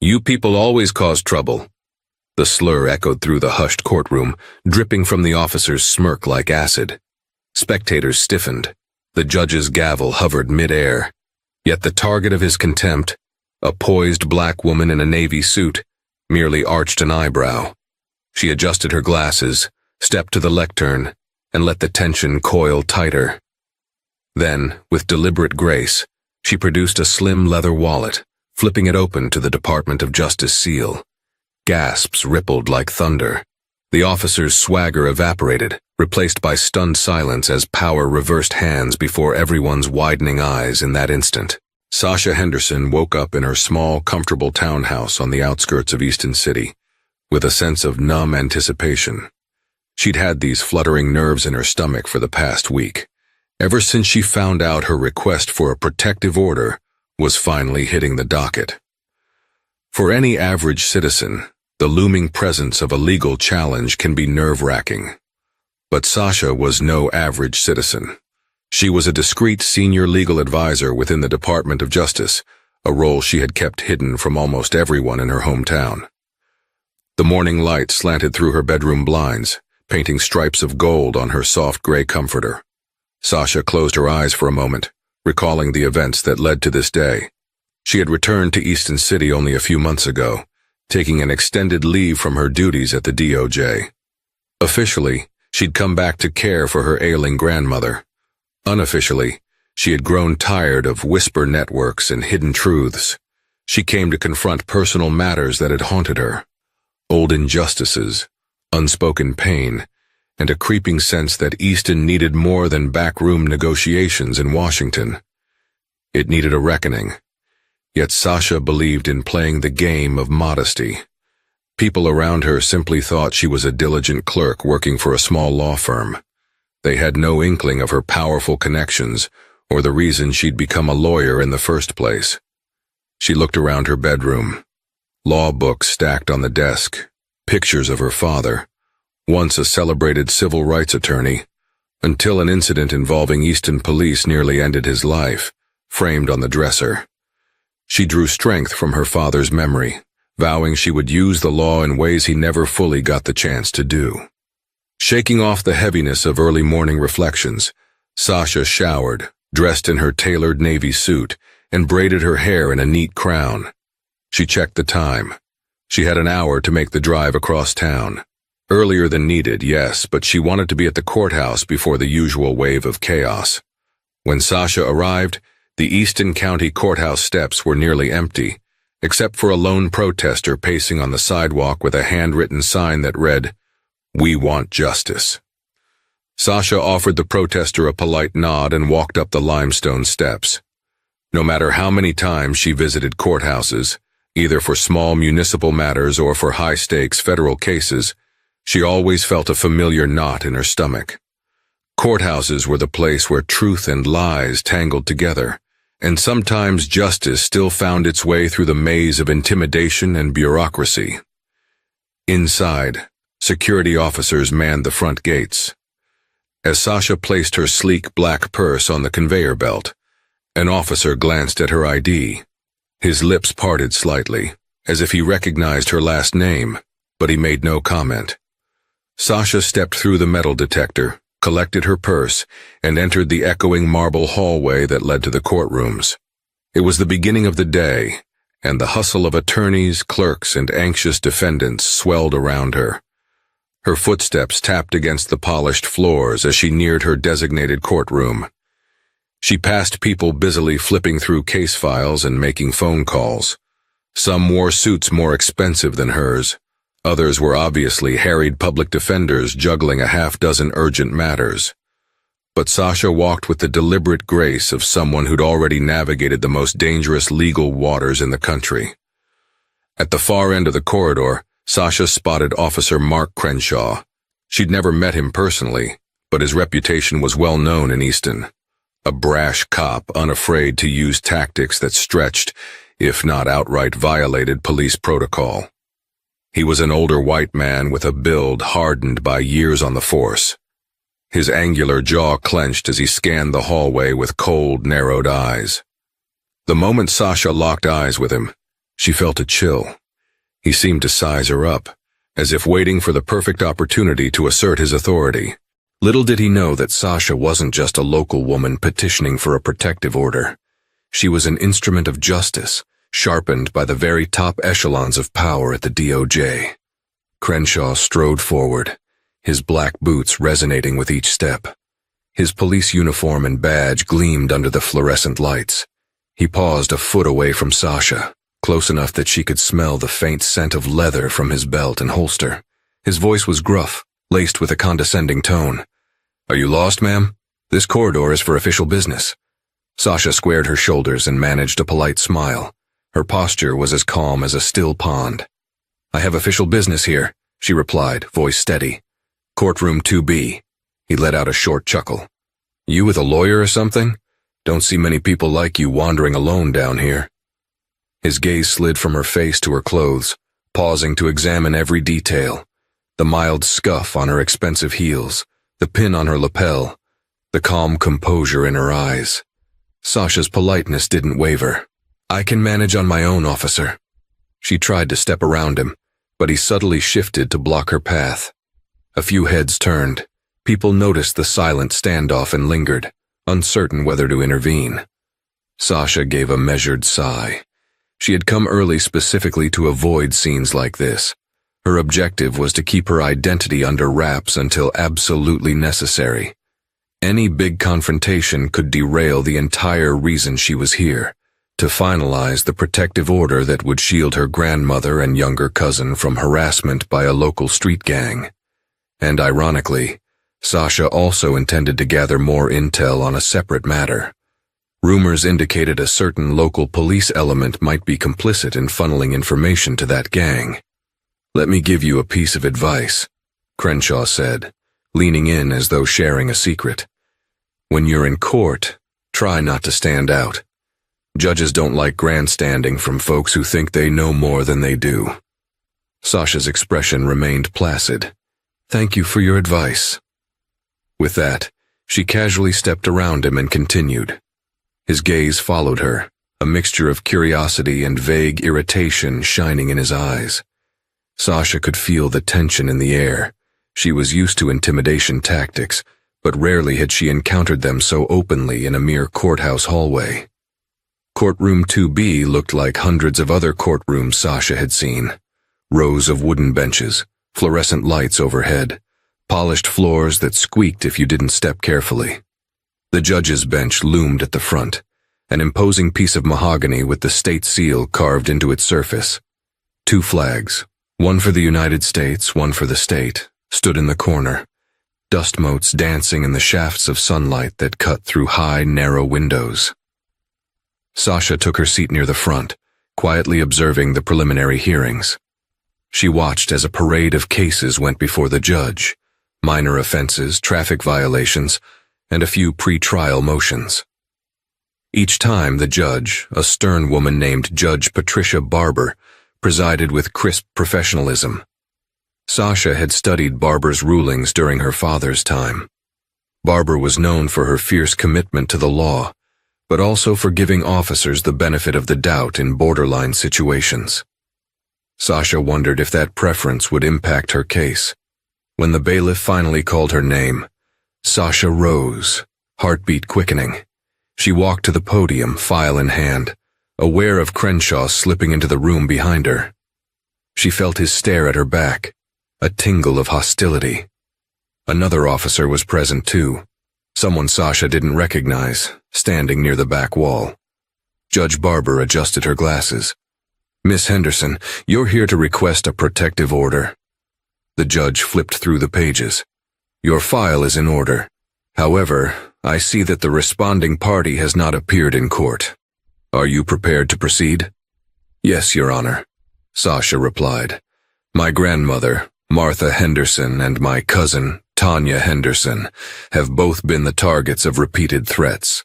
"You people always cause trouble." The slur echoed through the hushed courtroom, dripping from the officer's smirk like acid. Spectators stiffened. The judge's gavel hovered mid-air. Yet the target of his contempt, a poised black woman in a navy suit, merely arched an eyebrow. She adjusted her glasses, stepped to the lectern, and let the tension coil tighter. Then, with deliberate grace, she produced a slim leather wallet, flipping it open to the Department of Justice seal. Gasps rippled like thunder. The officer's swagger evaporated, replaced by stunned silence as power reversed hands before everyone's widening eyes in that instant. Sasha Henderson woke up in her small, comfortable townhouse on the outskirts of Easton City, with a sense of numb anticipation. She'd had these fluttering nerves in her stomach for the past week, ever since she found out her request for a protective order was finally hitting the docket. For any average citizen, the looming presence of a legal challenge can be nerve-wracking. But Sasha was no average citizen. She was a discreet senior legal advisor within the Department of Justice, a role she had kept hidden from almost everyone in her hometown. The morning light slanted through her bedroom blinds, painting stripes of gold on her soft gray comforter. Sasha closed her eyes for a moment, recalling the events that led to this day. She had returned to Easton City only a few months ago, taking an extended leave from her duties at the DOJ. Officially, she'd come back to care for her ailing grandmother. Unofficially, she had grown tired of whisper networks and hidden truths. She came to confront personal matters that had haunted her. Old injustices, unspoken pain, and a creeping sense that Easton needed more than backroom negotiations in Washington. It needed a reckoning. Yet Sasha believed in playing the game of modesty. People around her simply thought she was a diligent clerk working for a small law firm. They had no inkling of her powerful connections or the reason she'd become a lawyer in the first place. She looked around her bedroom. Law books stacked on the desk, pictures of her father, once a celebrated civil rights attorney, until an incident involving Easton police nearly ended his life, framed on the dresser. She drew strength from her father's memory, vowing she would use the law in ways he never fully got the chance to do. Shaking off the heaviness of early morning reflections, Sasha showered, dressed in her tailored navy suit, and braided her hair in a neat crown. She checked the time. She had an hour to make the drive across town. Earlier than needed, yes, but she wanted to be at the courthouse before the usual wave of chaos. When Sasha arrived, the Easton County Courthouse steps were nearly empty, except for a lone protester pacing on the sidewalk with a handwritten sign that read, "We want justice." Sasha offered the protester a polite nod and walked up the limestone steps. No matter how many times she visited courthouses, either for small municipal matters or for high-stakes federal cases, she always felt a familiar knot in her stomach. Courthouses were the place where truth and lies tangled together, and sometimes justice still found its way through the maze of intimidation and bureaucracy. Inside, security officers manned the front gates. As Sasha placed her sleek black purse on the conveyor belt, an officer glanced at her ID. His lips parted slightly, as if he recognized her last name, but he made no comment. Sasha stepped through the metal detector, collected her purse, and entered the echoing marble hallway that led to the courtrooms. It was the beginning of the day, and the hustle of attorneys, clerks, and anxious defendants swelled around her. Her footsteps tapped against the polished floors as she neared her designated courtroom. She passed people busily flipping through case files and making phone calls. Some wore suits more expensive than hers. Others were obviously harried public defenders juggling a half-dozen urgent matters. But Sasha walked with the deliberate grace of someone who'd already navigated the most dangerous legal waters in the country. At the far end of the corridor, Sasha spotted Officer Mark Crenshaw. She'd never met him personally, but his reputation was well known in Easton. A brash cop unafraid to use tactics that stretched, if not outright violated, police protocol. He was an older white man with a build hardened by years on the force. His angular jaw clenched as he scanned the hallway with cold, narrowed eyes. The moment Sasha locked eyes with him, She felt a chill. He seemed to size her up, as if waiting for the perfect opportunity to assert his authority. Little did he know that Sasha wasn't just a local woman petitioning for a protective order. She was an instrument of justice, sharpened by the very top echelons of power at the DOJ. Crenshaw strode forward, his black boots resonating with each step. His police uniform and badge gleamed under the fluorescent lights. He paused a foot away from Sasha, close enough that she could smell the faint scent of leather from his belt and holster. His voice was gruff, laced with a condescending tone. "Are you lost, ma'am? This corridor is for official business." Sasha squared her shoulders and managed a polite smile. Her posture was as calm as a still pond. "I have official business here," she replied, voice steady. "Courtroom 2B. He let out a short chuckle. "You with a lawyer or something? Don't see many people like you wandering alone down here." His gaze slid from her face to her clothes, pausing to examine every detail. The mild scuff on her expensive heels, the pin on her lapel, the calm composure in her eyes. Sasha's politeness didn't waver. "I can manage on my own, officer." She tried to step around him, but he subtly shifted to block her path. A few heads turned. People noticed the silent standoff and lingered, uncertain whether to intervene. Sasha gave a measured sigh. She had come early specifically to avoid scenes like this. Her objective was to keep her identity under wraps until absolutely necessary. Any big confrontation could derail the entire reason she was here, to finalize the protective order that would shield her grandmother and younger cousin from harassment by a local street gang. And ironically, Sasha also intended to gather more intel on a separate matter. Rumors indicated a certain local police element might be complicit in funneling information to that gang. "Let me give you a piece of advice," Crenshaw said, leaning in as though sharing a secret. "When you're in court, try not to stand out. Judges don't like grandstanding from folks who think they know more than they do." Sasha's expression remained placid. "Thank you for your advice." With that, she casually stepped around him and continued. His gaze followed her, a mixture of curiosity and vague irritation shining in his eyes. Sasha could feel the tension in the air. She was used to intimidation tactics, but rarely had she encountered them so openly in a mere courthouse hallway. Courtroom 2B looked like hundreds of other courtrooms Sasha had seen. Rows of wooden benches, fluorescent lights overhead, polished floors that squeaked if you didn't step carefully. The judge's bench loomed at the front, an imposing piece of mahogany with the state seal carved into its surface. Two flags, one for the United States, one for the state, stood in the corner, dust motes dancing in the shafts of sunlight that cut through high, narrow windows. Sasha took her seat near the front, quietly observing the preliminary hearings. She watched as a parade of cases went before the judge, minor offenses, traffic violations, and a few pre-trial motions. Each time the judge, a stern woman named Judge Patricia Barber, presided with crisp professionalism. Sasha had studied Barber's rulings during her father's time. Barber was known for her fierce commitment to the law, but also for giving officers the benefit of the doubt in borderline situations. Sasha wondered if that preference would impact her case. When the bailiff finally called her name, Sasha rose, heartbeat quickening. She walked to the podium, file in hand, aware of Crenshaw slipping into the room behind her. She felt his stare at her back, a tingle of hostility. Another officer was present too, someone Sasha didn't recognize, standing near the back wall. Judge Barber adjusted her glasses. "Miss Henderson, you're here to request a protective order." The judge flipped through the pages. "Your file is in order. However, I see that the responding party has not appeared in court. Are you prepared to proceed?" "Yes, Your Honor," Sasha replied. "My grandmother, Martha Henderson, and my cousin, Tanya Henderson, have both been the targets of repeated threats.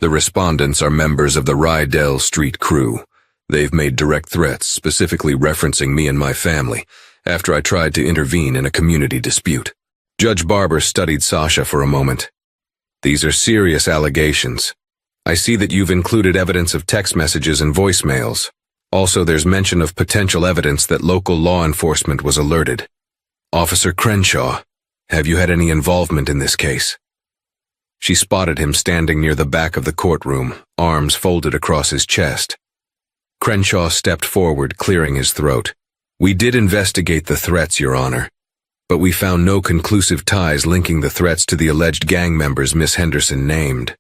The respondents are members of the Rydell Street crew. They've made direct threats, specifically referencing me and my family, after I tried to intervene in a community dispute." Judge Barber studied Sasha for a moment. "These are serious allegations. I see that you've included evidence of text messages and voicemails. Also, there's mention of potential evidence that local law enforcement was alerted. Officer Crenshaw, have you had any involvement in this case? She spotted him standing near the back of the courtroom, arms folded across his chest. Crenshaw stepped forward, clearing his throat. We did investigate the threats, Your Honor, but we found no conclusive ties linking the threats to the alleged gang members Miss Henderson named.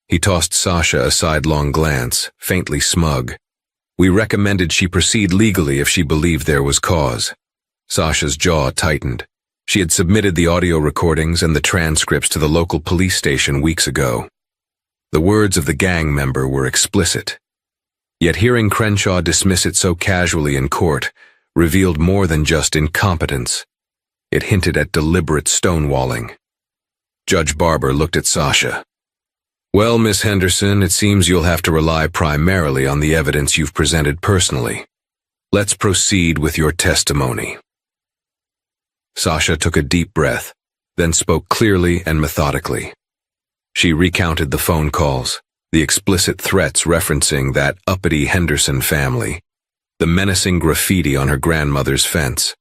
He tossed Sasha a sidelong glance, faintly smug. We recommended she proceed legally if she believed there was cause. Sasha's jaw tightened. She had submitted the audio recordings and the transcripts to the local police station weeks ago. The words of the gang member were explicit. Yet hearing Crenshaw dismiss it so casually in court revealed more than just incompetence. It hinted at deliberate stonewalling. Judge Barber looked at Sasha. Well, Miss Henderson, it seems you'll have to rely primarily on the evidence you've presented personally. Let's proceed with your testimony. Sasha took a deep breath, then spoke clearly and methodically. She recounted the phone calls, the explicit threats referencing that uppity Henderson family, the menacing graffiti on her grandmother's fence.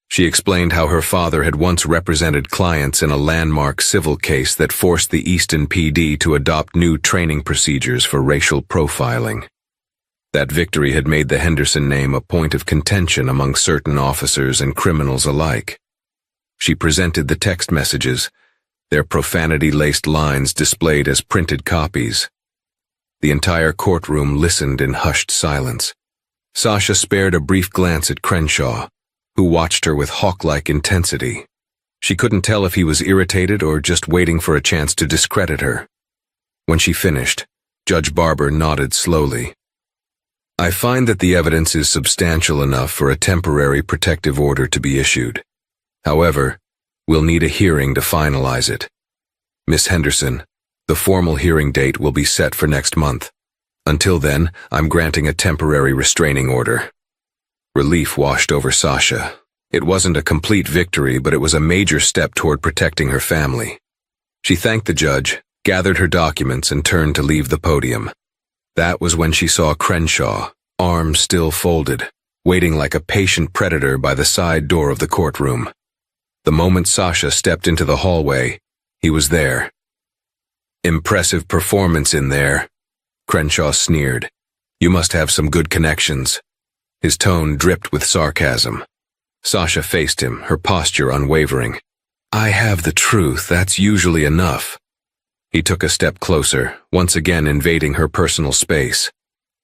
She explained how her father had once represented clients in a landmark civil case that forced the Easton PD to adopt new training procedures for racial profiling. That victory had made the Henderson name a point of contention among certain officers and criminals alike. She presented the text messages, their profanity-laced lines displayed as printed copies. The entire courtroom listened in hushed silence. Sasha spared a brief glance at Crenshaw, who watched her with hawk-like intensity. She couldn't tell if he was irritated or just waiting for a chance to discredit her. When she finished, Judge Barber nodded slowly. I find that the evidence is substantial enough for a temporary protective order to be issued. However, we'll need a hearing to finalize it. Miss Henderson, the formal hearing date will be set for next month. Until then, I'm granting a temporary restraining order. Relief washed over Sasha. It wasn't a complete victory, but it was a major step toward protecting her family. She thanked the judge, gathered her documents, and turned to leave the podium. That was when she saw Crenshaw, arms still folded, waiting like a patient predator by the side door of the courtroom. The moment Sasha stepped into the hallway, he was there. Impressive performance in there, Crenshaw sneered. You must have some good connections. His tone dripped with sarcasm. Sasha faced him, her posture unwavering. I have the truth, that's usually enough. He took a step closer, once again invading her personal space.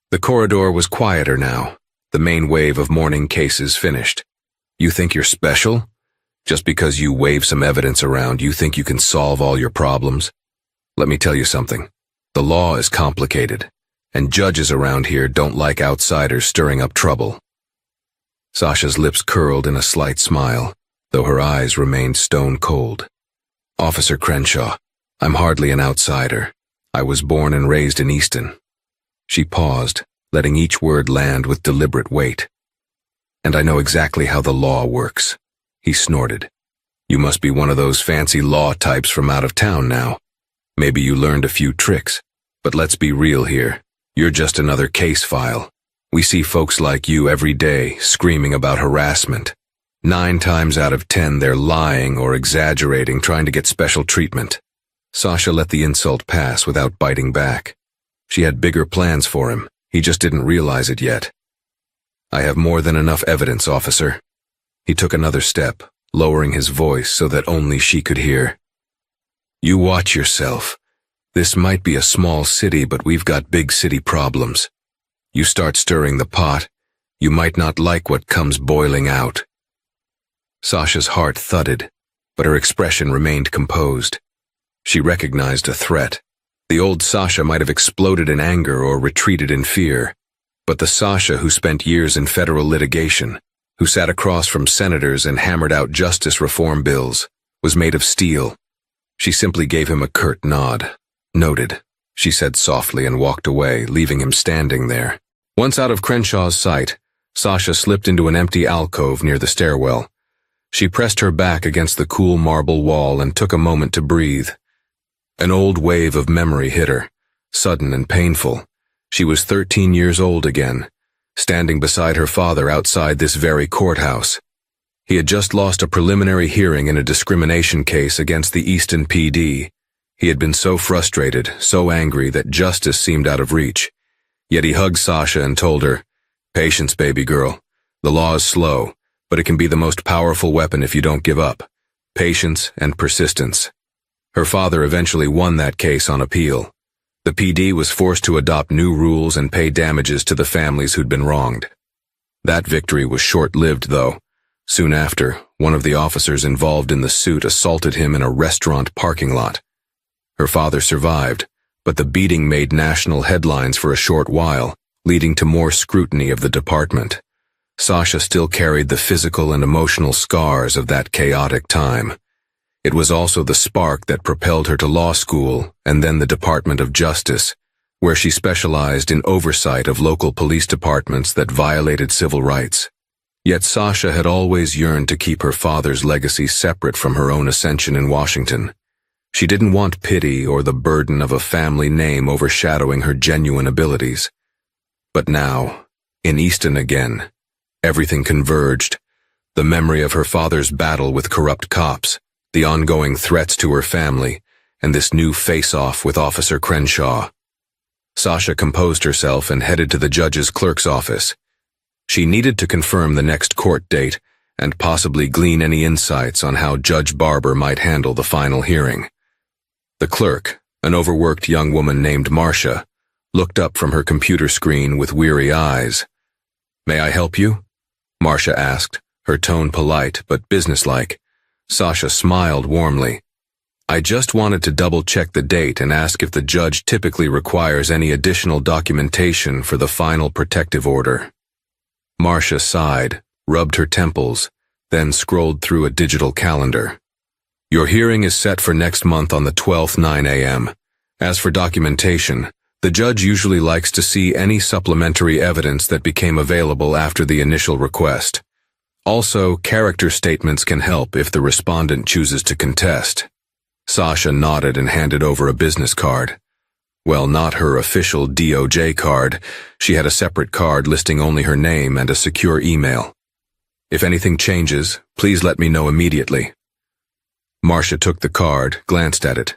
The corridor was quieter now, the main wave of morning cases finished. You think you're special? Just because you wave some evidence around, you think you can solve all your problems? Let me tell you something. The law is complicated, and judges around here don't like outsiders stirring up trouble. Sasha's lips curled in a slight smile, though her eyes remained stone cold. Officer Crenshaw, I'm hardly an outsider. I was born and raised in Easton. She paused, letting each word land with deliberate weight. And I know exactly how the law works. He snorted. You must be one of those fancy law types from out of town now. Maybe you learned a few tricks, but let's be real here. You're just another case file. We see folks like you every day screaming about harassment. 9 times out of 10 they're lying or exaggerating, trying to get special treatment. Sasha let the insult pass without biting back. She had bigger plans for him. He just didn't realize it yet. I have more than enough evidence, officer. He took another step, lowering his voice so that only she could hear. You watch yourself. This might be a small city, but we've got big city problems. You start stirring the pot, you might not like what comes boiling out. Sasha's heart thudded, but her expression remained composed. She recognized a threat. The old Sasha might have exploded in anger or retreated in fear, but the Sasha who spent years in federal litigation, who sat across from senators and hammered out justice reform bills, was made of steel. She simply gave him a curt nod. Noted, she said softly and walked away, leaving him standing there. Once out of Crenshaw's sight, Sasha slipped into an empty alcove near the stairwell. She pressed her back against the cool marble wall and took a moment to breathe. An old wave of memory hit her, sudden and painful. She was 13 years old again, standing beside her father outside this very courthouse. He had just lost a preliminary hearing in a discrimination case against the Easton PD. He had been so frustrated, so angry that justice seemed out of reach. Yet he hugged Sasha and told her, "Patience, baby girl. The law is slow, but it can be the most powerful weapon if you don't give up. Patience and persistence." Her father eventually won that case on appeal. The PD was forced to adopt new rules and pay damages to the families who'd been wronged. That victory was short-lived, though. Soon after, one of the officers involved in the suit assaulted him in a restaurant parking lot. Her father survived, but the beating made national headlines for a short while, leading to more scrutiny of the department. Sasha still carried the physical and emotional scars of that chaotic time. It was also the spark that propelled her to law school and then the Department of Justice, where she specialized in oversight of local police departments that violated civil rights. Yet Sasha had always yearned to keep her father's legacy separate from her own ascension in Washington. She didn't want pity or the burden of a family name overshadowing her genuine abilities. But now, in Easton again, everything converged. The memory of her father's battle with corrupt cops, the ongoing threats to her family, and this new face-off with Officer Crenshaw. Sasha composed herself and headed to the judge's clerk's office. She needed to confirm the next court date and possibly glean any insights on how Judge Barber might handle the final hearing. The clerk, an overworked young woman named Marcia, looked up from her computer screen with weary eyes. "May I help you?" Marcia asked, her tone polite but businesslike. Sasha smiled warmly. "I just wanted to double-check the date and ask if the judge typically requires any additional documentation for the final protective order." Marcia sighed, rubbed her temples, then scrolled through a digital calendar. "Your hearing is set for next month on the 12th, 9 a.m. As for documentation, the judge usually likes to see any supplementary evidence that became available after the initial request. Also, character statements can help if the respondent chooses to contest." Sasha nodded and handed over a business card. Well, not her official DOJ card. She had a separate card listing only her name and a secure email. "If anything changes, please let me know immediately." Marcia took the card, glanced at it.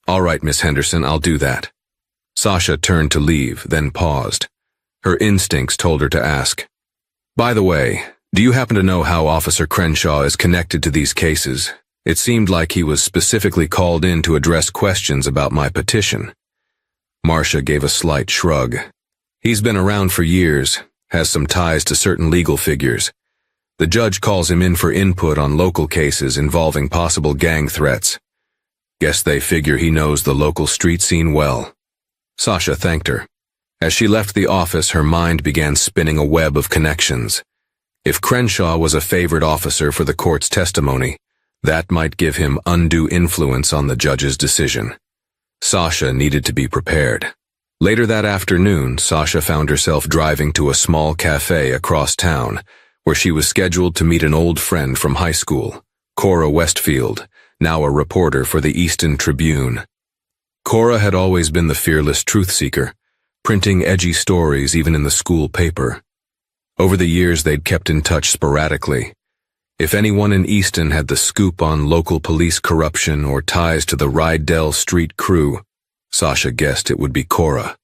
"All right, Miss Henderson, I'll do that." Sasha turned to leave, then paused. Her instincts told her to ask, "By the way, do you happen to know how Officer Crenshaw is connected to these cases? It seemed like he was specifically called in to address questions about my petition." Marcia gave a slight shrug. "He's been around for years, has some ties to certain legal figures. The judge calls him in for input on local cases involving possible gang threats. Guess they figure he knows the local street scene well." Sasha thanked her. As she left the office, her mind began spinning a web of connections. If Crenshaw was a favored officer for the court's testimony, that might give him undue influence on the judge's decision. Sasha needed to be prepared. Later that afternoon, Sasha found herself driving to a small cafe across town, where she was scheduled to meet an old friend from high school, Cora Westfield, now a reporter for the Easton Tribune. Cora had always been the fearless truth seeker, printing edgy stories even in the school paper. Over the years, they'd kept in touch sporadically. If anyone in Easton had the scoop on local police corruption or ties to the Rydell Street crew, Sasha guessed it would be Cora.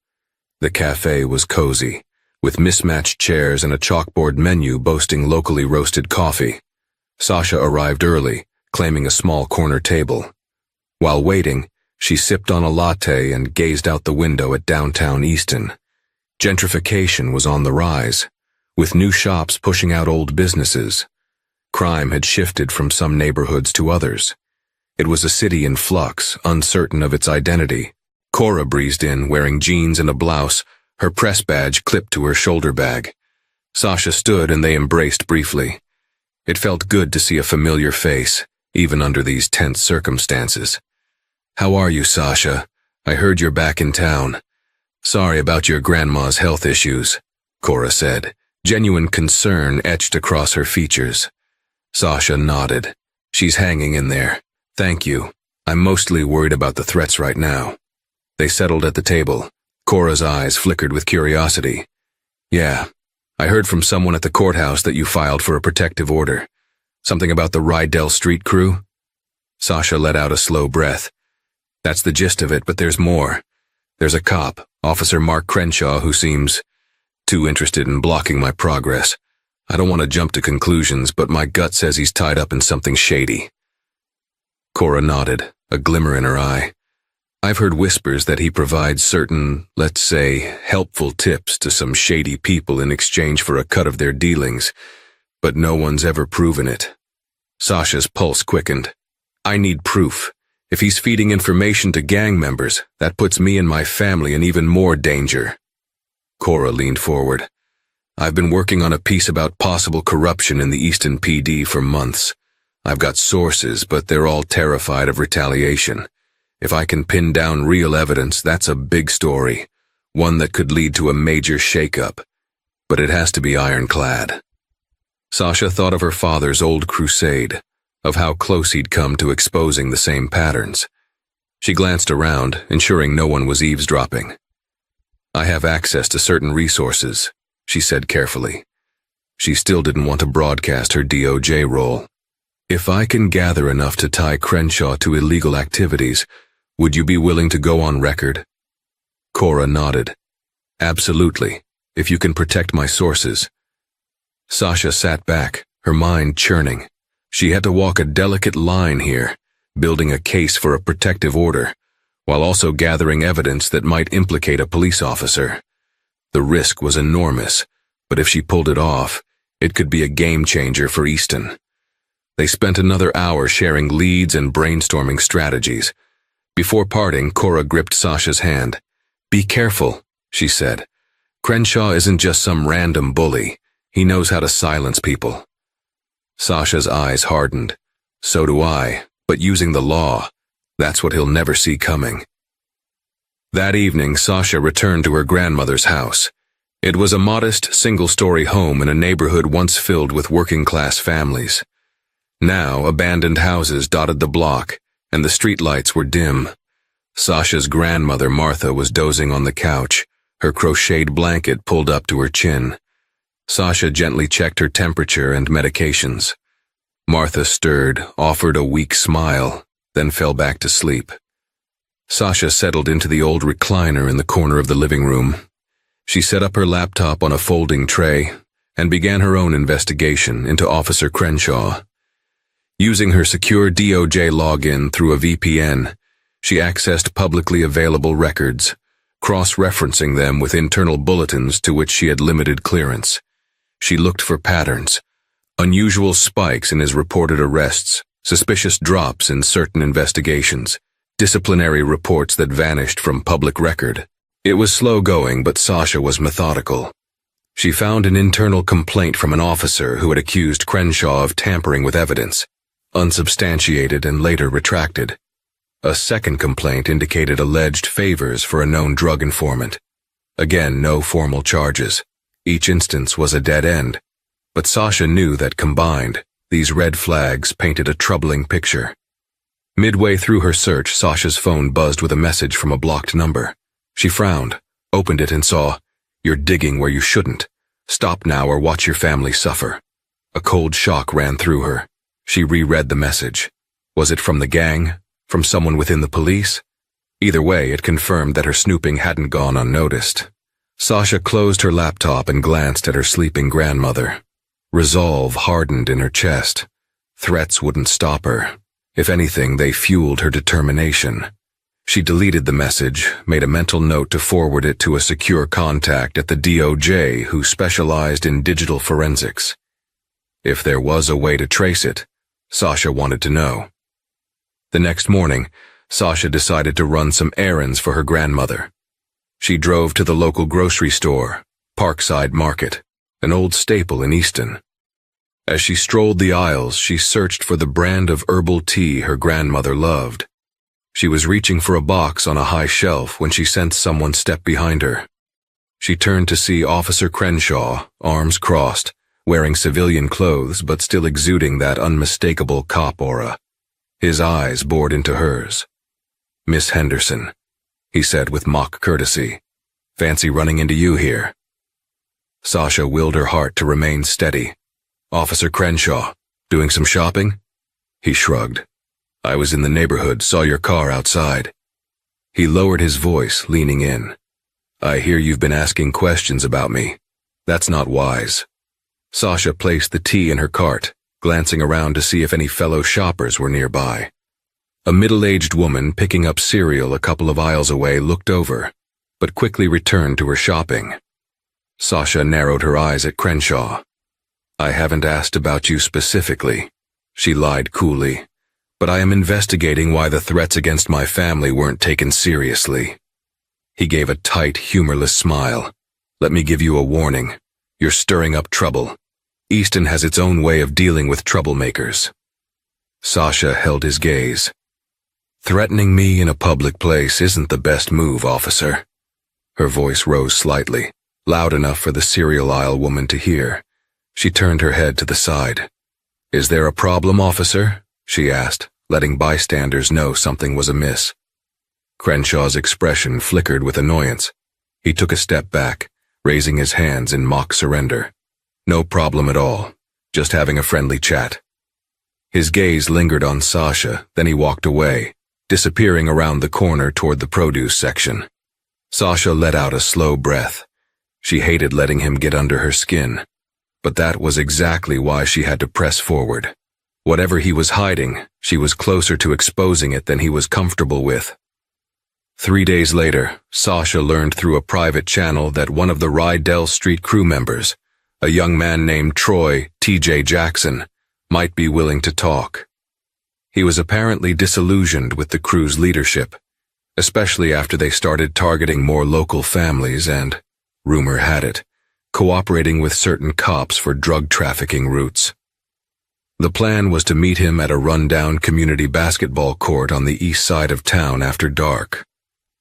The cafe was cozy, with mismatched chairs and a chalkboard menu boasting locally roasted coffee. Sasha arrived early, claiming a small corner table. While waiting, she sipped on a latte and gazed out the window at downtown Easton. Gentrification was on the rise, with new shops pushing out old businesses. Crime had shifted from some neighborhoods to others. It was a city in flux, uncertain of its identity. Cora breezed in, wearing jeans and a blouse, her press badge clipped to her shoulder bag. Sasha stood and they embraced briefly. It felt good to see a familiar face, even under these tense circumstances. "How are you, Sasha? I heard you're back in town. Sorry about your grandma's health issues," Cora said. Genuine concern etched across her features. Sasha nodded. "She's hanging in there. Thank you. I'm mostly worried about the threats right now." They settled at the table. Cora's eyes flickered with curiosity. "Yeah, I heard from someone at the courthouse that you filed for a protective order. Something about the Rydell Street crew? Sasha let out a slow breath. That's the gist of it, but there's more. There's a cop, Officer Mark Crenshaw, who seems too interested in blocking my progress. I don't want to jump to conclusions, but my gut says he's tied up in something shady. Cora nodded, a glimmer in her eye. I've heard whispers that he provides certain, let's say, helpful tips to some shady people in exchange for a cut of their dealings, but no one's ever proven it. Sasha's pulse quickened. I need proof. If he's feeding information to gang members, that puts me and my family in even more danger. Cora leaned forward. I've been working on a piece about possible corruption in the Easton PD for months. I've got sources, but they're all terrified of retaliation. If I can pin down real evidence, that's a big story, one that could lead to a major shakeup. But it has to be ironclad. Sasha thought of her father's old crusade, of how close he'd come to exposing the same patterns. She glanced around, ensuring no one was eavesdropping. I have access to certain resources, she said carefully. She still didn't want to broadcast her DOJ role. If I can gather enough to tie Crenshaw to illegal activities, would you be willing to go on record? Cora nodded. Absolutely, if you can protect my sources. Sasha sat back, her mind churning. She had to walk a delicate line here, building a case for a protective order, while also gathering evidence that might implicate a police officer. The risk was enormous, but if she pulled it off, it could be a game changer for Easton. They spent another hour sharing leads and brainstorming strategies. Before parting, Cora gripped Sasha's hand. Be careful, she said. Crenshaw isn't just some random bully. He knows how to silence people. Sasha's eyes hardened. So do I, but using the law, that's what he'll never see coming. That evening, Sasha returned to her grandmother's house. It was a modest, single-story home in a neighborhood once filled with working-class families. Now, abandoned houses dotted the block, and the streetlights were dim. Sasha's grandmother, Martha, was dozing on the couch, her crocheted blanket pulled up to her chin. Sasha gently checked her temperature and medications. Martha stirred, offered a weak smile, then fell back to sleep. Sasha settled into the old recliner in the corner of the living room. She set up her laptop on a folding tray and began her own investigation into Officer Crenshaw. Using her secure DOJ login through a VPN, she accessed publicly available records, cross-referencing them with internal bulletins to which she had limited clearance. She looked for patterns, unusual spikes in his reported arrests, suspicious drops in certain investigations, disciplinary reports that vanished from public record. It was slow going, but Sasha was methodical. She found an internal complaint from an officer who had accused Crenshaw of tampering with evidence, unsubstantiated and later retracted. A second complaint indicated alleged favors for a known drug informant. Again, no formal charges. Each instance was a dead end. But Sasha knew that combined, these red flags painted a troubling picture. Midway through her search, Sasha's phone buzzed with a message from a blocked number. She frowned, opened it and saw, "You're digging where you shouldn't. Stop now or watch your family suffer." A cold shock ran through her. She reread the message. Was it from the gang? From someone within the police? Either way, it confirmed that her snooping hadn't gone unnoticed. Sasha closed her laptop and glanced at her sleeping grandmother. Resolve hardened in her chest. Threats wouldn't stop her. If anything, they fueled her determination. She deleted the message, made a mental note to forward it to a secure contact at the DOJ who specialized in digital forensics. If there was a way to trace it, Sasha wanted to know. The next morning, Sasha decided to run some errands for her grandmother. She drove to the local grocery store, Parkside Market, an old staple in Easton. As she strolled the aisles, she searched for the brand of herbal tea her grandmother loved. She was reaching for a box on a high shelf when she sensed someone step behind her. She turned to see Officer Crenshaw, arms crossed, wearing civilian clothes but still exuding that unmistakable cop aura. His eyes bored into hers. "Miss Henderson," he said with mock courtesy. "Fancy running into you here." Sasha willed her heart to remain steady. "Officer Crenshaw, doing some shopping?" He shrugged. "I was in the neighborhood, saw your car outside." He lowered his voice, leaning in. "I hear you've been asking questions about me. That's not wise." Sasha placed the tea in her cart, glancing around to see if any fellow shoppers were nearby. A middle-aged woman picking up cereal a couple of aisles away looked over, but quickly returned to her shopping. Sasha narrowed her eyes at Crenshaw. "I haven't asked about you specifically," she lied coolly, "but I am investigating why the threats against my family weren't taken seriously." He gave a tight, humorless smile. "Let me give you a warning. You're stirring up trouble. Easton has its own way of dealing with troublemakers." Sasha held his gaze. "Threatening me in a public place isn't the best move, officer." Her voice rose slightly, loud enough for the cereal aisle woman to hear. She turned her head to the side. "Is there a problem, officer?" she asked, letting bystanders know something was amiss. Crenshaw's expression flickered with annoyance. He took a step back, raising his hands in mock surrender. "No problem at all. Just having a friendly chat." His gaze lingered on Sasha, then he walked away, disappearing around the corner toward the produce section. Sasha let out a slow breath. She hated letting him get under her skin, but that was exactly why she had to press forward. Whatever he was hiding, she was closer to exposing it than he was comfortable with. 3 days later, Sasha learned through a private channel that one of the Rydell Street crew members, a young man named Troy T.J. Jackson, might be willing to talk. He was apparently disillusioned with the crew's leadership, especially after they started targeting more local families and, rumor had it, cooperating with certain cops for drug trafficking routes. The plan was to meet him at a rundown community basketball court on the east side of town after dark.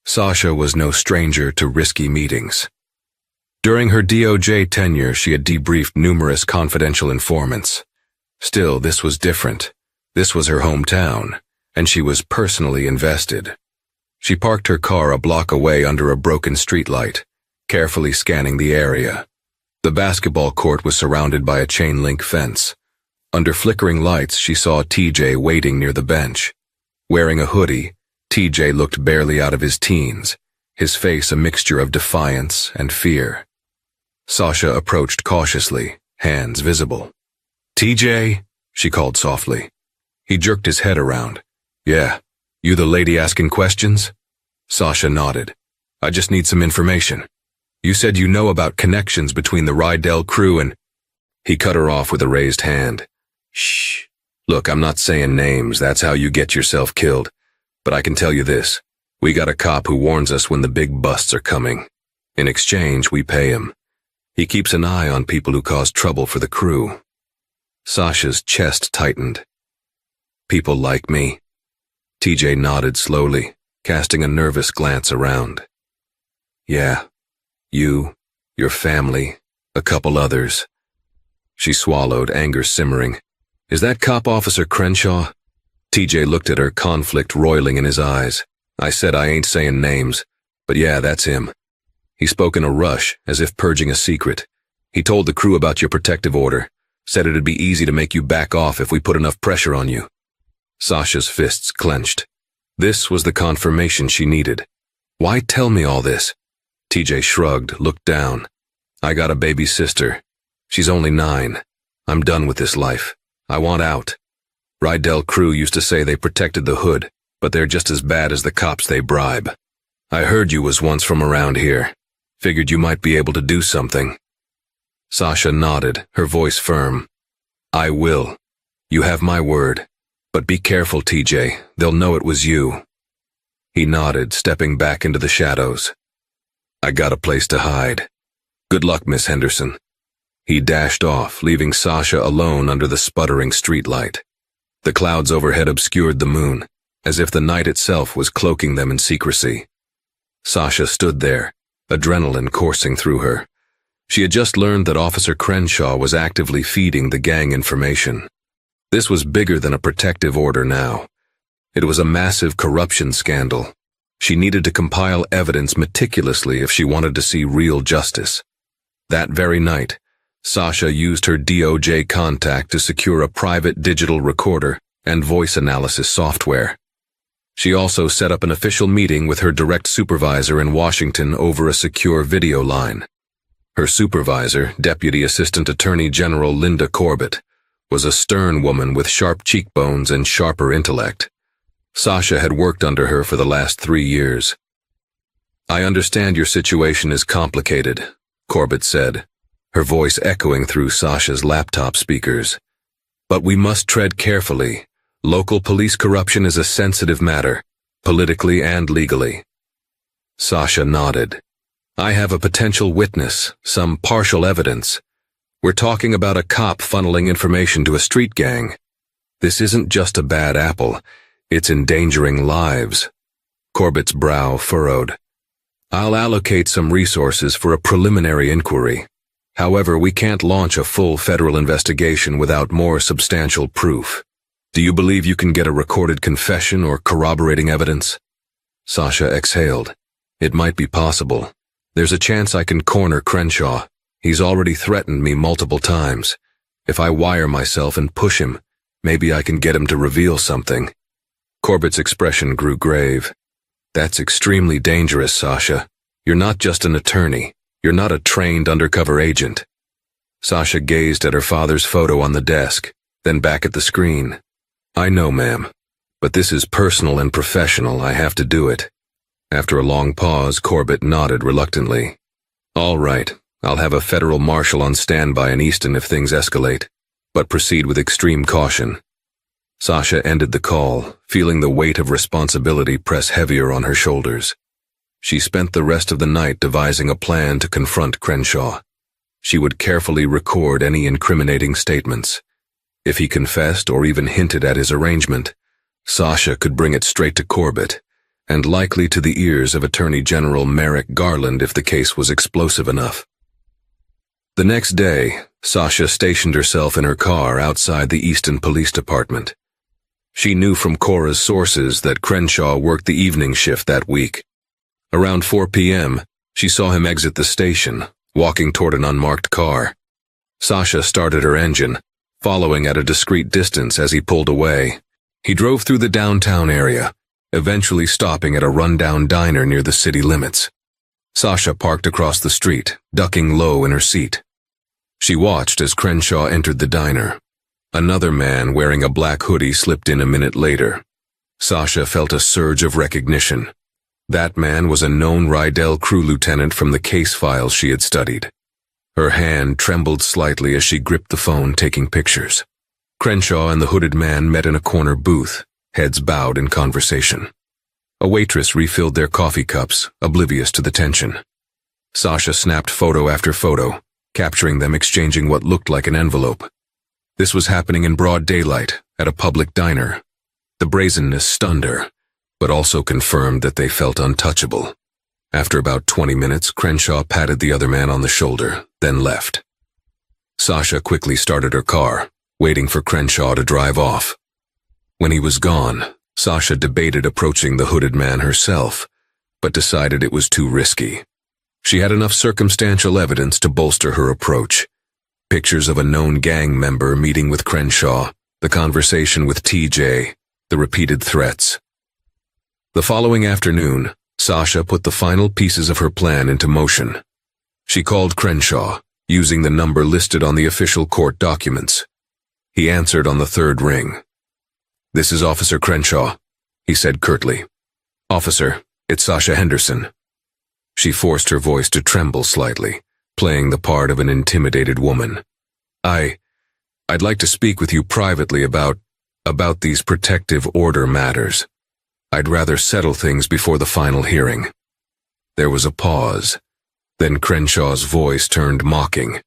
Sasha was no stranger to risky meetings. During her DOJ tenure, she had debriefed numerous confidential informants. Still, this was different. This was her hometown, and she was personally invested. She parked her car a block away under a broken streetlight, carefully scanning the area. The basketball court was surrounded by a chain-link fence. Under flickering lights, she saw TJ waiting near the bench. Wearing a hoodie, TJ looked barely out of his teens, his face a mixture of defiance and fear. Sasha approached cautiously, hands visible. "TJ," she called softly. He jerked his head around. "Yeah, you the lady asking questions?" Sasha nodded. "I just need some information. You said you know about connections between the Rydell crew and—" He cut her off with a raised hand. "Shh. Look, I'm not saying names, that's how you get yourself killed. But I can tell you this. We got a cop who warns us when the big busts are coming. In exchange, we pay him. He keeps an eye on people who cause trouble for the crew." Sasha's chest tightened. "People like me?" TJ nodded slowly, casting a nervous glance around. "Yeah. You, your family, a couple others." She swallowed, anger simmering. "Is that cop Officer Crenshaw?" TJ looked at her, conflict roiling in his eyes. "I said I ain't saying names, but yeah, that's him." He spoke in a rush, as if purging a secret. "He told the crew about your protective order, said it'd be easy to make you back off if we put enough pressure on you." Sasha's fists clenched. This was the confirmation she needed. "Why tell me all this?" TJ shrugged, looked down. "I got a baby sister. She's only 9. I'm done with this life. I want out. Rydell crew used to say they protected the hood, but they're just as bad as the cops they bribe. I heard you was once from around here. Figured you might be able to do something." Sasha nodded, her voice firm. "I will. You have my word. But be careful, TJ. They'll know it was you." He nodded, stepping back into the shadows. "I got a place to hide. Good luck, Miss Henderson." He dashed off, leaving Sasha alone under the sputtering streetlight. The clouds overhead obscured the moon, as if the night itself was cloaking them in secrecy. Sasha stood there, adrenaline coursing through her. She had just learned that Officer Crenshaw was actively feeding the gang information. This was bigger than a protective order now. It was a massive corruption scandal. She needed to compile evidence meticulously if she wanted to see real justice. That very night, Sasha used her DOJ contact to secure a private digital recorder and voice analysis software. She also set up an official meeting with her direct supervisor in Washington over a secure video line. Her supervisor, Deputy Assistant Attorney General Linda Corbett, was a stern woman with sharp cheekbones and sharper intellect. Sasha had worked under her for the last 3 years. "I understand your situation is complicated," Corbett said, her voice echoing through Sasha's laptop speakers. "But we must tread carefully. Local police corruption is a sensitive matter, politically and legally." Sasha nodded. "I have a potential witness, some partial evidence. We're talking about a cop funneling information to a street gang. This isn't just a bad apple, it's endangering lives." Corbett's brow furrowed. "I'll allocate some resources for a preliminary inquiry. However, we can't launch a full federal investigation without more substantial proof. Do you believe you can get a recorded confession or corroborating evidence?" Sasha exhaled. "It might be possible. There's a chance I can corner Crenshaw. He's already threatened me multiple times. If I wire myself and push him, maybe I can get him to reveal something." Corbett's expression grew grave. "That's extremely dangerous, Sasha. You're not just an attorney. You're not a trained undercover agent." Sasha gazed at her father's photo on the desk, then back at the screen. "I know, ma'am. But this is personal and professional. I have to do it." After a long pause, Corbett nodded reluctantly. "All right. I'll have a federal marshal on standby in Easton if things escalate, but proceed with extreme caution." Sasha ended the call, feeling the weight of responsibility press heavier on her shoulders. She spent the rest of the night devising a plan to confront Crenshaw. She would carefully record any incriminating statements. If he confessed or even hinted at his arrangement, Sasha could bring it straight to Corbett, and likely to the ears of Attorney General Merrick Garland if the case was explosive enough. The next day, Sasha stationed herself in her car outside the Easton Police Department. She knew from Cora's sources that Crenshaw worked the evening shift that week. Around 4 p.m., she saw him exit the station, walking toward an unmarked car. Sasha started her engine, following at a discreet distance as he pulled away. He drove through the downtown area, eventually stopping at a rundown diner near the city limits. Sasha parked across the street, ducking low in her seat. She watched as Crenshaw entered the diner. Another man wearing a black hoodie slipped in a minute later. Sasha felt a surge of recognition. That man was a known Rydell crew lieutenant from the case files she had studied. Her hand trembled slightly as she gripped the phone, taking pictures. Crenshaw and the hooded man met in a corner booth, heads bowed in conversation. A waitress refilled their coffee cups, oblivious to the tension. Sasha snapped photo after photo, capturing them exchanging what looked like an envelope. This was happening in broad daylight, at a public diner. The brazenness stunned her, but also confirmed that they felt untouchable. After about 20 minutes, Crenshaw patted the other man on the shoulder, then left. Sasha quickly started her car, waiting for Crenshaw to drive off. When he was gone, Sasha debated approaching the hooded man herself, but decided it was too risky. She had enough circumstantial evidence to bolster her approach. Pictures of a known gang member meeting with Crenshaw, the conversation with TJ, the repeated threats. The following afternoon, Sasha put the final pieces of her plan into motion. She called Crenshaw, using the number listed on the official court documents. He answered on the third ring. "This is Officer Crenshaw," he said curtly. "Officer, it's Sasha Henderson." She forced her voice to tremble slightly, playing the part of an intimidated woman. I'd like to speak with you privately about these protective order matters. I'd rather settle things before the final hearing." There was a pause. Then Crenshaw's voice turned mocking.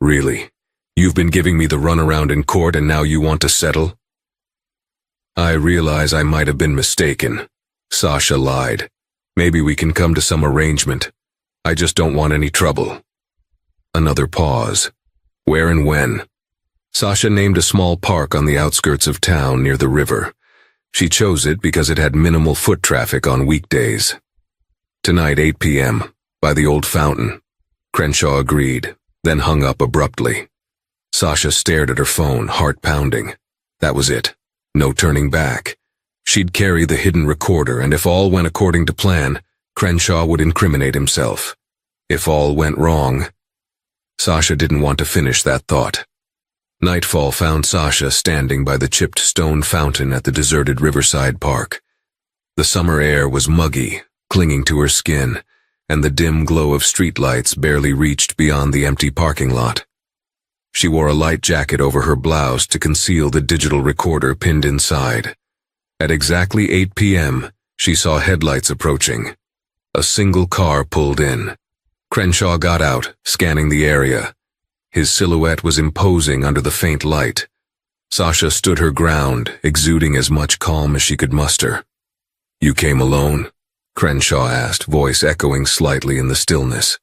"Really? You've been giving me the runaround in court and now you want to settle?" "I realize I might have been mistaken," Sasha lied. "Maybe we can come to some arrangement. I just don't want any trouble." Another pause. Where and when? Sasha named a small park on the outskirts of town near the river. She chose it because it had minimal foot traffic on weekdays. "Tonight, 8 p.m., by the old fountain." Crenshaw agreed, then hung up abruptly. Sasha stared at her phone, heart pounding. That was it. No turning back. She'd carry the hidden recorder, and if all went according to plan, Crenshaw would incriminate himself. If all went wrong... Sasha didn't want to finish that thought. Nightfall found Sasha standing by the chipped stone fountain at the deserted riverside park. The summer air was muggy, clinging to her skin, and the dim glow of streetlights barely reached beyond the empty parking lot. She wore a light jacket over her blouse to conceal the digital recorder pinned inside. At exactly 8 p.m., she saw headlights approaching. A single car pulled in. Crenshaw got out, scanning the area. His silhouette was imposing under the faint light. Sasha stood her ground, exuding as much calm as she could muster. "You came alone?" Crenshaw asked, voice echoing slightly in the stillness.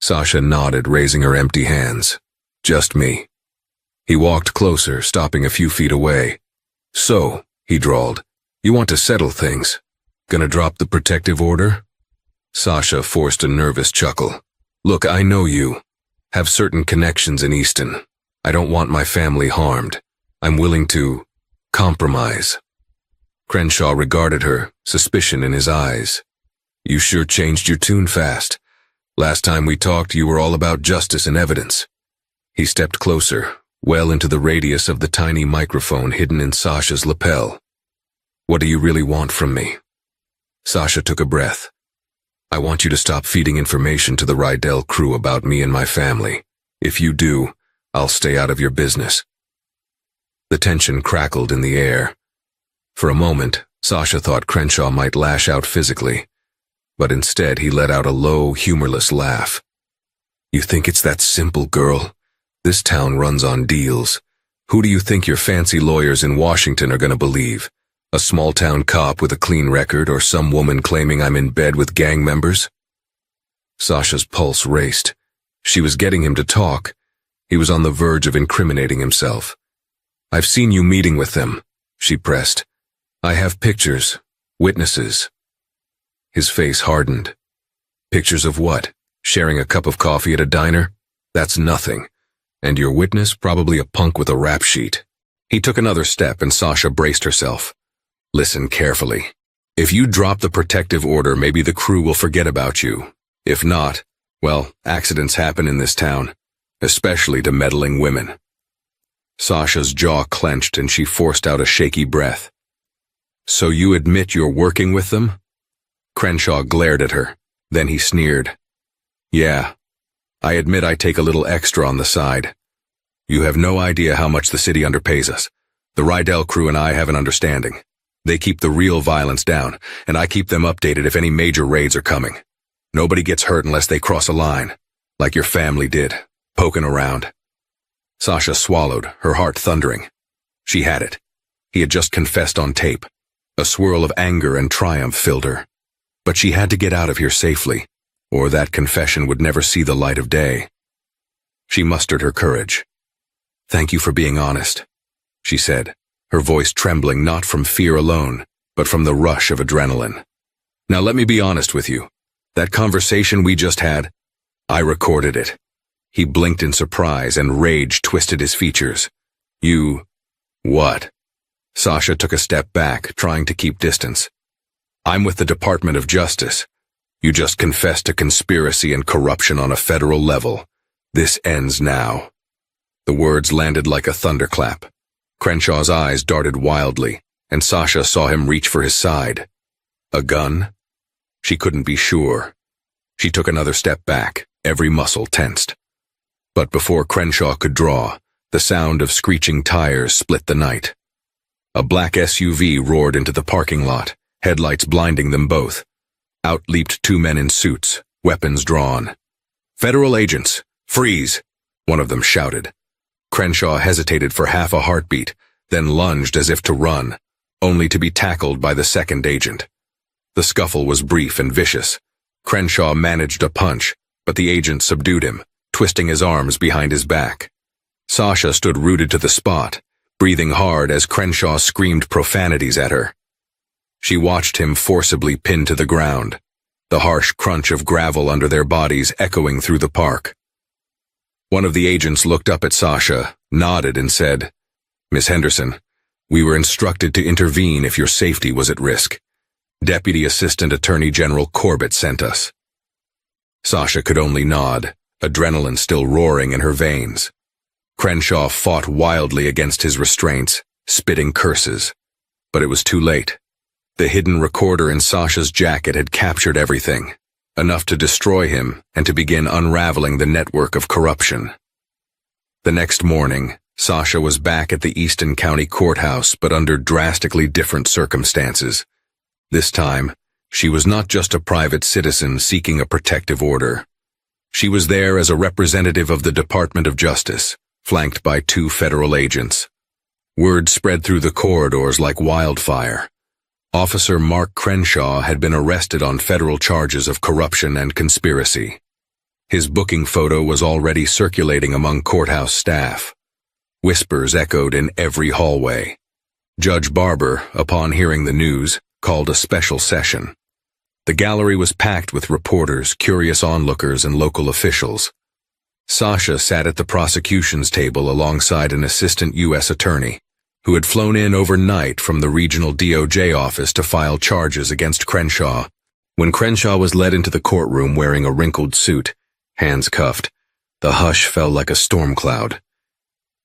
Sasha nodded, raising her empty hands. "Just me." He walked closer, stopping a few feet away. "So," he drawled, "you want to settle things? Gonna drop the protective order?" Sasha forced a nervous chuckle. "Look, I know you. Have certain connections in Easton. I don't want my family harmed. I'm willing to compromise." Crenshaw regarded her, suspicion in his eyes. "You sure changed your tune fast. Last time we talked, you were all about justice and evidence." He stepped closer, well into the radius of the tiny microphone hidden in Sasha's lapel. "What do you really want from me?" Sasha took a breath. "I want you to stop feeding information to the Rydell crew about me and my family. If you do, I'll stay out of your business." The tension crackled in the air. For a moment, Sasha thought Crenshaw might lash out physically, but instead he let out a low, humorless laugh. "You think it's that simple, girl? This town runs on deals. Who do you think your fancy lawyers in Washington are going to believe? A small-town cop with a clean record, or some woman claiming I'm in bed with gang members?" Sasha's pulse raced. She was getting him to talk. He was on the verge of incriminating himself. "I've seen you meeting with them," she pressed. "I have pictures, witnesses." His face hardened. "Pictures of what? Sharing a cup of coffee at a diner? That's nothing. And your witness, probably a punk with a rap sheet." He took another step and Sasha braced herself. "Listen carefully. If you drop the protective order, maybe the crew will forget about you. If not, well, accidents happen in this town, especially to meddling women." Sasha's jaw clenched and she forced out a shaky breath. "So you admit you're working with them?" Crenshaw glared at her. Then he sneered. "Yeah. I admit I take a little extra on the side. You have no idea how much the city underpays us. The Rydell crew and I have an understanding. They keep the real violence down, and I keep them updated if any major raids are coming. Nobody gets hurt unless they cross a line, like your family did, poking around." Sasha swallowed, her heart thundering. She had it. He had just confessed on tape. A swirl of anger and triumph filled her. But she had to get out of here safely, or that confession would never see the light of day. She mustered her courage. "Thank you for being honest," she said, her voice trembling not from fear alone, but from the rush of adrenaline. "Now let me be honest with you. That conversation we just had, I recorded it." He blinked in surprise and rage twisted his features. "You... what?" Sasha took a step back, trying to keep distance. "I'm with the Department of Justice. You just confessed to conspiracy and corruption on a federal level. This ends now." The words landed like a thunderclap. Crenshaw's eyes darted wildly, and Sasha saw him reach for his side. A gun? She couldn't be sure. She took another step back, every muscle tensed. But before Crenshaw could draw, the sound of screeching tires split the night. A black SUV roared into the parking lot, headlights blinding them both. Out leaped two men in suits, weapons drawn. "Federal agents, freeze!" one of them shouted. Crenshaw hesitated for half a heartbeat, then lunged as if to run, only to be tackled by the second agent. The scuffle was brief and vicious. Crenshaw managed a punch, but the agent subdued him, twisting his arms behind his back. Sasha stood rooted to the spot, breathing hard as Crenshaw screamed profanities at her. She watched him forcibly pinned to the ground, the harsh crunch of gravel under their bodies echoing through the park. One of the agents looked up at Sasha, nodded, and said, "Miss Henderson, we were instructed to intervene if your safety was at risk. Deputy Assistant Attorney General Corbett sent us." Sasha could only nod, adrenaline still roaring in her veins. Crenshaw fought wildly against his restraints, spitting curses. But it was too late. The hidden recorder in Sasha's jacket had captured everything, enough to destroy him and to begin unraveling the network of corruption. The next morning, Sasha was back at the Easton County Courthouse, but under drastically different circumstances. This time, she was not just a private citizen seeking a protective order. She was there as a representative of the Department of Justice, flanked by 2 federal agents. Word spread through the corridors like wildfire. Officer Mark Crenshaw had been arrested on federal charges of corruption and conspiracy. His booking photo was already circulating among courthouse staff. Whispers echoed in every hallway. Judge Barber, upon hearing the news, called a special session. The gallery was packed with reporters, curious onlookers, and local officials. Sasha sat at the prosecution's table alongside an assistant U.S. attorney, who had flown in overnight from the regional DOJ office to file charges against Crenshaw. When Crenshaw was led into the courtroom wearing a wrinkled suit, hands cuffed, the hush fell like a storm cloud.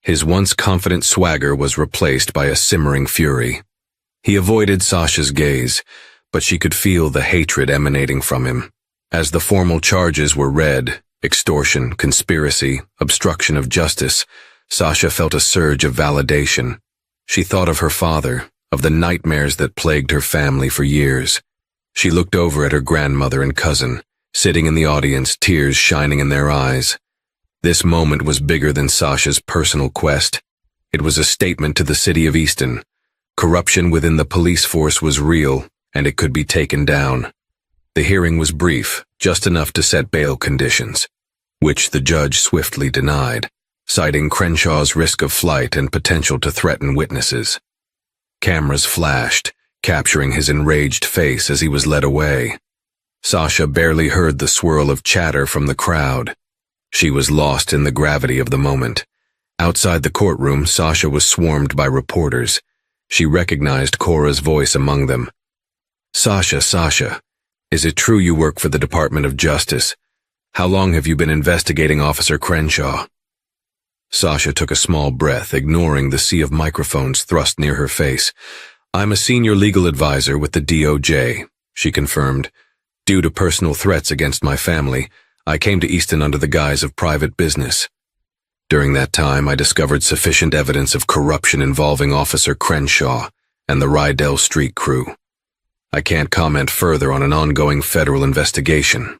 His once confident swagger was replaced by a simmering fury. He avoided Sasha's gaze, but she could feel the hatred emanating from him. As the formal charges were read, extortion, conspiracy, obstruction of justice, Sasha felt a surge of validation. She thought of her father, of the nightmares that plagued her family for years. She looked over at her grandmother and cousin, sitting in the audience, tears shining in their eyes. This moment was bigger than Sasha's personal quest. It was a statement to the city of Easton. Corruption within the police force was real, and it could be taken down. The hearing was brief, just enough to set bail conditions, which the judge swiftly denied, citing Crenshaw's risk of flight and potential to threaten witnesses. Cameras flashed, capturing his enraged face as he was led away. Sasha barely heard the swirl of chatter from the crowd. She was lost in the gravity of the moment. Outside the courtroom, Sasha was swarmed by reporters. She recognized Cora's voice among them. Sasha, is it true you work for the Department of Justice? How long have you been investigating Officer Crenshaw?" Sasha took a small breath, ignoring the sea of microphones thrust near her face. "I'm a senior legal advisor with the DOJ," she confirmed. "Due to personal threats against my family, I came to Easton under the guise of private business. During that time, I discovered sufficient evidence of corruption involving Officer Crenshaw and the Rydell Street crew. I can't comment further on an ongoing federal investigation."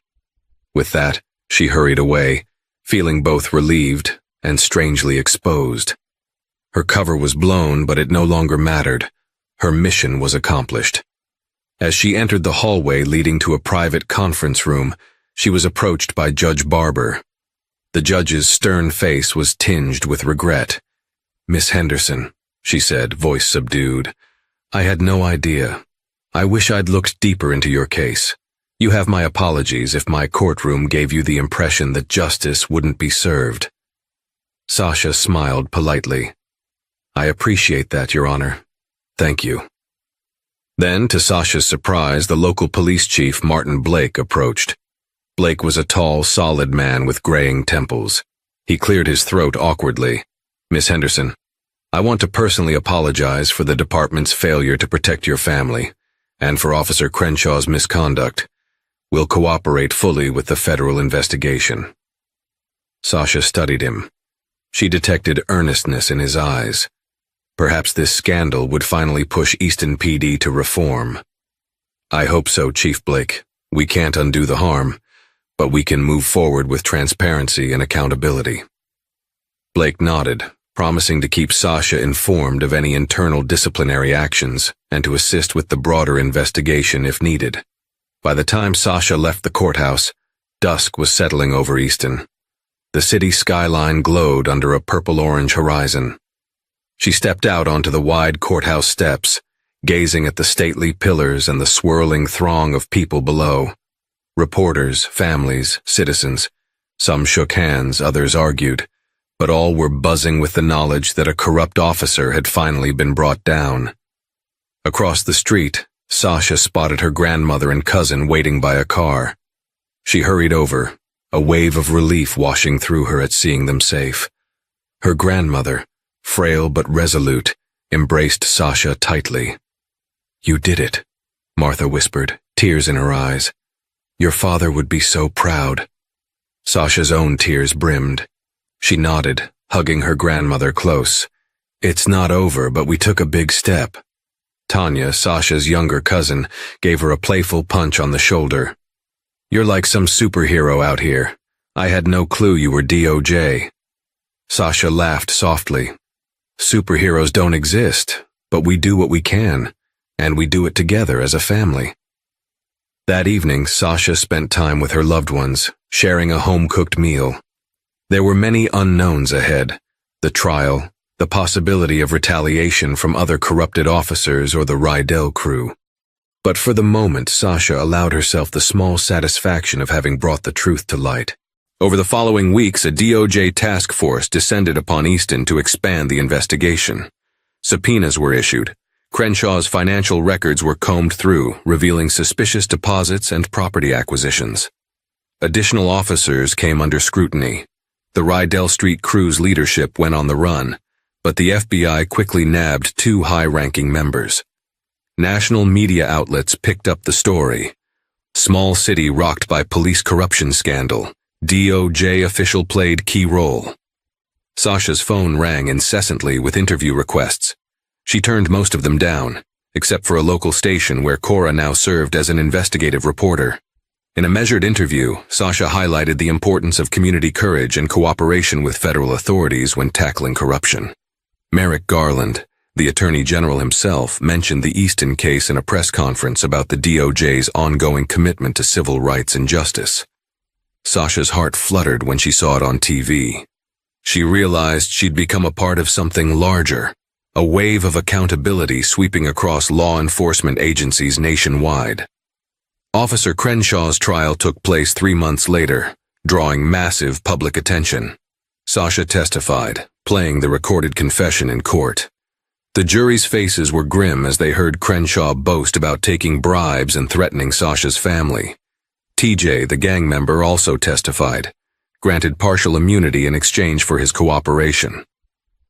With that, she hurried away, feeling both relieved and strangely exposed. Her cover was blown, but it no longer mattered. Her mission was accomplished. As she entered the hallway leading to a private conference room, she was approached by Judge Barber. The judge's stern face was tinged with regret. "Miss Henderson," she said, voice subdued, "I had no idea. I wish I'd looked deeper into your case. You have my apologies if my courtroom gave you the impression that justice wouldn't be served." Sasha smiled politely. "I appreciate that, Your Honor. Thank you." Then, to Sasha's surprise, the local police chief, Martin Blake, approached. Blake was a tall, solid man with graying temples. He cleared his throat awkwardly. "Miss Henderson, I want to personally apologize for the department's failure to protect your family, and for Officer Crenshaw's misconduct. We'll cooperate fully with the federal investigation." Sasha studied him. She detected earnestness in his eyes. Perhaps this scandal would finally push Easton PD to reform. "I hope so, Chief Blake. We can't undo the harm, but we can move forward with transparency and accountability." Blake nodded, promising to keep Sasha informed of any internal disciplinary actions and to assist with the broader investigation if needed. By the time Sasha left the courthouse, dusk was settling over Easton. The city skyline glowed under a purple-orange horizon. She stepped out onto the wide courthouse steps, gazing at the stately pillars and the swirling throng of people below. Reporters, families, citizens, Some shook hands, others argued, but all were buzzing with the knowledge that a corrupt officer had finally been brought down. Across the street, Sasha spotted her grandmother and cousin waiting by a car. She hurried over, a wave of relief washing through her at seeing them safe. Her grandmother, frail but resolute, embraced Sasha tightly. "You did it," Martha whispered, tears in her eyes. "Your father would be so proud." Sasha's own tears brimmed. She nodded, hugging her grandmother close. "It's not over, but we took a big step." Tanya, Sasha's younger cousin, gave her a playful punch on the shoulder. "You're like some superhero out here. I had no clue you were DOJ." Sasha laughed softly. "Superheroes don't exist, but we do what we can, and we do it together as a family." That evening, Sasha spent time with her loved ones, sharing a home-cooked meal. There were many unknowns ahead: the trial, the possibility of retaliation from other corrupted officers or the Rydell crew. But for the moment, Sasha allowed herself the small satisfaction of having brought the truth to light. Over the following weeks, a DOJ task force descended upon Easton to expand the investigation. Subpoenas were issued. Crenshaw's financial records were combed through, revealing suspicious deposits and property acquisitions. Additional officers came under scrutiny. The Rydell Street crew's leadership went on the run, but the FBI quickly nabbed 2 high-ranking members. National media outlets picked up the story. Small city rocked by police corruption scandal. DOJ official played key role. Sasha's phone rang incessantly with interview requests. She turned most of them down, except for a local station where Cora now served as an investigative reporter. In a measured interview, Sasha highlighted the importance of community courage and cooperation with federal authorities when tackling corruption. Merrick Garland, the Attorney General himself, mentioned the Easton case in a press conference about the DOJ's ongoing commitment to civil rights and justice. Sasha's heart fluttered when she saw it on TV. She realized she'd become a part of something larger, a wave of accountability sweeping across law enforcement agencies nationwide. Officer Crenshaw's trial took place 3 months later, drawing massive public attention. Sasha testified, playing the recorded confession in court. The jury's faces were grim as they heard Crenshaw boast about taking bribes and threatening Sasha's family. TJ, the gang member, also testified, granted partial immunity in exchange for his cooperation.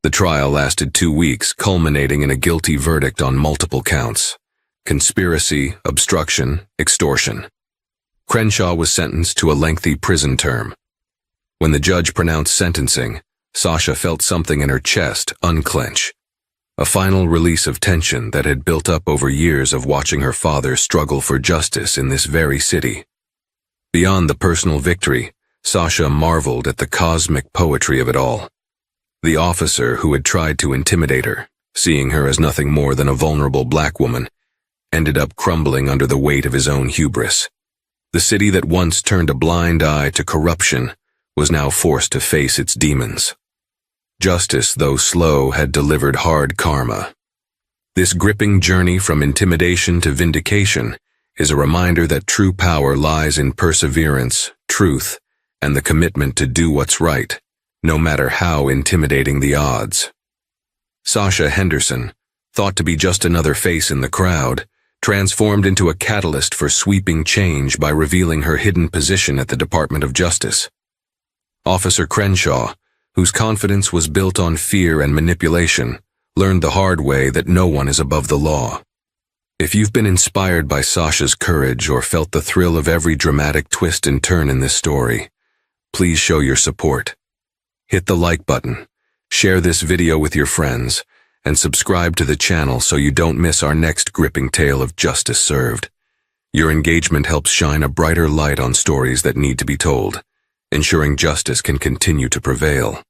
The trial lasted 2 weeks, culminating in a guilty verdict on multiple counts: conspiracy, obstruction, extortion. Crenshaw was sentenced to a lengthy prison term. When the judge pronounced sentencing, Sasha felt something in her chest unclench. A final release of tension that had built up over years of watching her father struggle for justice in this very city. Beyond the personal victory, Sasha marveled at the cosmic poetry of it all. The officer who had tried to intimidate her, seeing her as nothing more than a vulnerable black woman, ended up crumbling under the weight of his own hubris. The city that once turned a blind eye to corruption was now forced to face its demons. Justice, though slow, had delivered hard karma. This gripping journey from intimidation to vindication is a reminder that true power lies in perseverance, truth, and the commitment to do what's right, no matter how intimidating the odds. Sasha Henderson, thought to be just another face in the crowd, transformed into a catalyst for sweeping change by revealing her hidden position at the Department of Justice. Officer Crenshaw, whose confidence was built on fear and manipulation, learned the hard way that no one is above the law. If you've been inspired by Sasha's courage or felt the thrill of every dramatic twist and turn in this story, please show your support. Hit the like button, share this video with your friends, and subscribe to the channel so you don't miss our next gripping tale of justice served. Your engagement helps shine a brighter light on stories that need to be told, ensuring justice can continue to prevail.